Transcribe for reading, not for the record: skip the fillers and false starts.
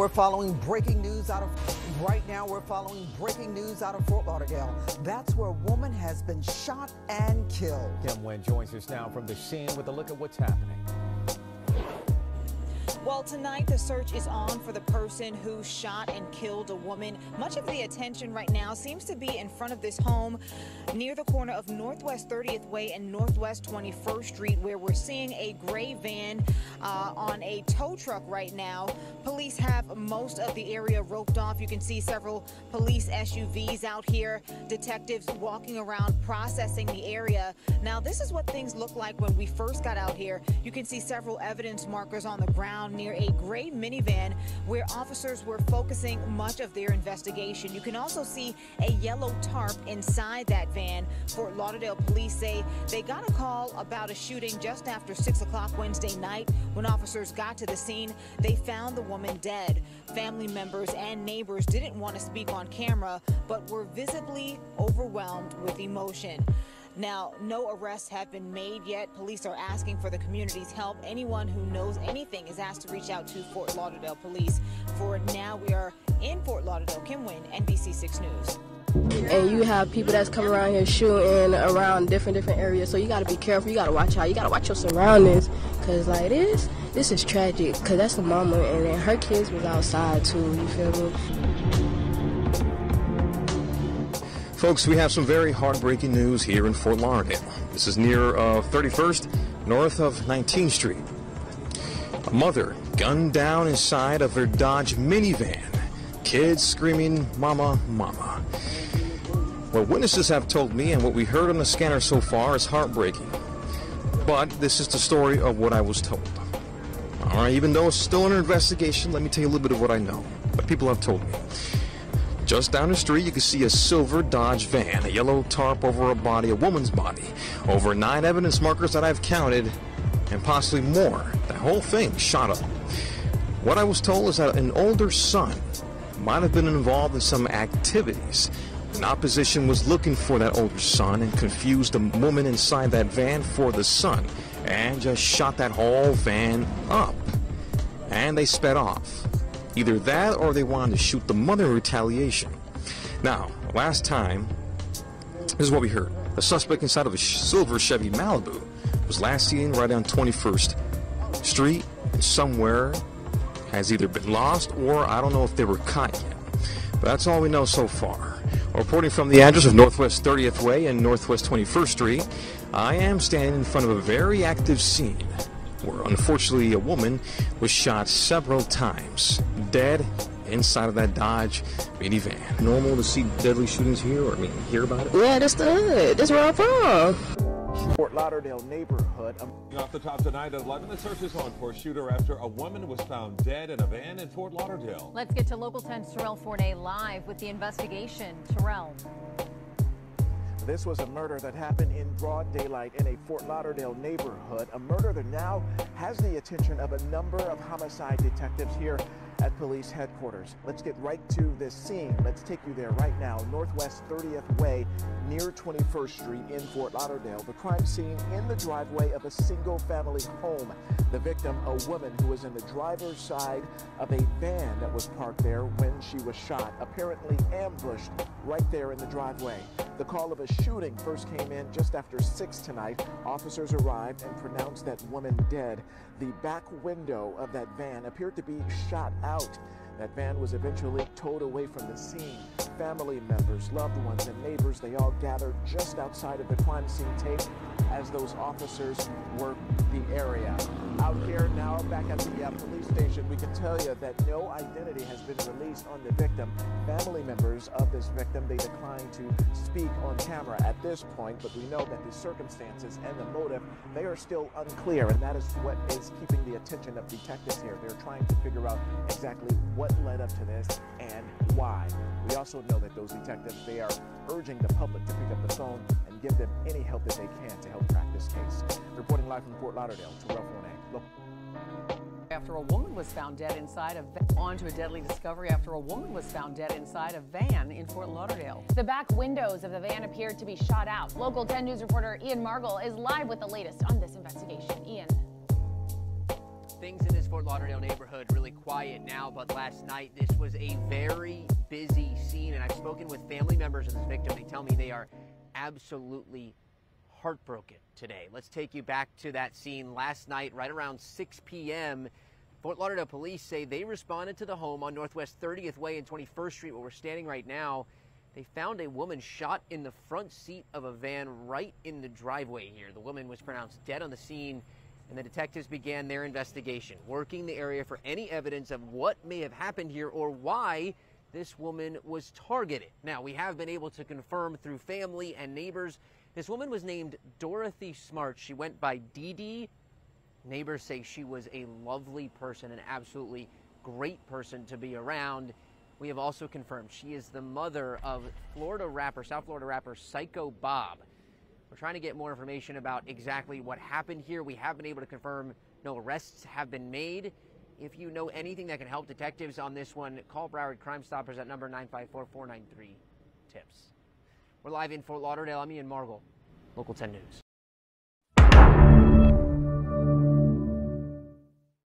We're following breaking news out of, right now we're following breaking news out of Fort Lauderdale. That's where a woman has been shot and killed. Kim Wynn joins us now from the scene with a look at what's happening. Well, tonight the search is on for the person who shot and killed a woman. Much of the attention right now seems to be in front of this home near the corner of Northwest 30th Way and Northwest 21st Street, where we're seeing a gray van on a tow truck right now. Police have most of the area roped off. You can see several police SUVs out here, detectives walking around processing the area. Now, this is what things look like when we first got out here. You can see several evidence markers on the ground near a gray minivan where officers were focusing much of their investigation. You can also see a yellow tarp inside that van. Fort Lauderdale Police say they got a call about a shooting just after 6 o'clock Wednesday night. When officers got to the scene, they found the woman dead. Family members and neighbors didn't want to speak on camera, but were visibly overwhelmed with emotion. Now, no arrests have been made yet. Police are asking for the community's help. Anyone who knows anything is asked to reach out to Fort Lauderdale Police. For now, we are in Fort Lauderdale. Kim Wynn, NBC6 News. And you have people that's coming around here shooting around different areas, so you got to be careful. You got to watch out. You got to watch your surroundings, because like this is tragic, because that's the mama, and then her kids was outside too, you feel me? Folks, we have some very heartbreaking news here in Fort Lauderdale. This is near 31st, north of 19th Street. A mother gunned down inside of her Dodge minivan. Kids screaming, "Mama, mama." What witnesses have told me and what we heard on the scanner so far is heartbreaking. But this is the story of what I was told. All right, even though it's still under investigation, let me tell you a little bit of what I know, what people have told me. Just down the street, you can see a silver Dodge van, a yellow tarp over a body, a woman's body, over 9 evidence markers that I've counted, and possibly more. The whole thing shot up. What I was told is that an older son might have been involved in some activities. An opposition was looking for that older son and confused the woman inside that van for the son, and just shot that whole van up. And they sped off. Either that or they wanted to shoot the mother in retaliation. Now, last time, this is what we heard. The suspect inside of a silver Chevy Malibu was last seen right on 21st Street, and somewhere has either been lost or I don't know if they were caught yet. But that's all we know so far. Reporting from the address of Northwest 30th Way and Northwest 21st Street, I am standing in front of a very active scene where unfortunately a woman was shot several times, dead inside of that Dodge minivan. Normal to see deadly shootings here, or hear about it? Yeah, that's the hood. That's where I'm from. Fort Lauderdale neighborhood. Off the top tonight at 11, the search is on for a shooter after a woman was found dead in a van in Fort Lauderdale. Let's get to Local 10's Terrell Forney live with the investigation. Terrell. This was a murder that happened in broad daylight in a Fort Lauderdale neighborhood. A murder that now has the attention of a number of homicide detectives here at police headquarters. Let's get right to this scene. Let's take you there right now. Northwest 30th Way near 21st Street in Fort Lauderdale. The crime scene in the driveway of a single family home. The victim, a woman who was in the driver's side of a van that was parked there when she was shot, apparently ambushed right there in the driveway. The call of a shooting first came in just after 6 tonight. Officers arrived and pronounced that woman dead. The back window of that van appeared to be shot out. That van was eventually towed away from the scene. Family members, loved ones, and neighbors, they all gathered just outside of the crime scene tape as those officers worked the area. Out here now, back at the police station, we can tell you that no identity has been released on the victim. Family members of this victim, they declined to speak on camera at this point, but we know that the circumstances and the motive, they are still unclear, and that is what is keeping the attention of detectives here. They're trying to figure out exactly what led up to this and why. We also know that those detectives, they are urging the public to pick up the phone and give them any help that they can to help crack this case. Reporting live from Fort Lauderdale, Terrell Forney. Look. After a woman was found dead inside on to a deadly discovery after a woman was found dead inside a van in Fort Lauderdale. The back windows of the van appeared to be shot out. Local 10 News reporter Ian Margall is live with the latest on this investigation. Ian. Things in this Fort Lauderdale neighborhood really quiet now, but last night this was a very busy scene, and I've spoken with family members of this victim. They tell me they are absolutely heartbroken today. Let's take you back to that scene last night, right around 6 p.m. Fort Lauderdale Police say they responded to the home on Northwest 30th Way and 21st Street, where we're standing right now. They found a woman shot in the front seat of a van right in the driveway here. The woman was pronounced dead on the scene, and the detectives began their investigation, working the area for any evidence of what may have happened here or why this woman was targeted. Now, we have been able to confirm through family and neighbors, this woman was named Dorothy Smart. She went by Dee Dee. Neighbors say she was a lovely person, an absolutely great person to be around. We have also confirmed she is the mother of South Florida rapper SYKObob. We're trying to get more information about exactly what happened here. We have been able to confirm no arrests have been made. If you know anything that can help detectives on this one, call Broward Crime Stoppers at number 954-493-TIPS. We're live in Fort Lauderdale. I'm Ian Margol, Local 10 News.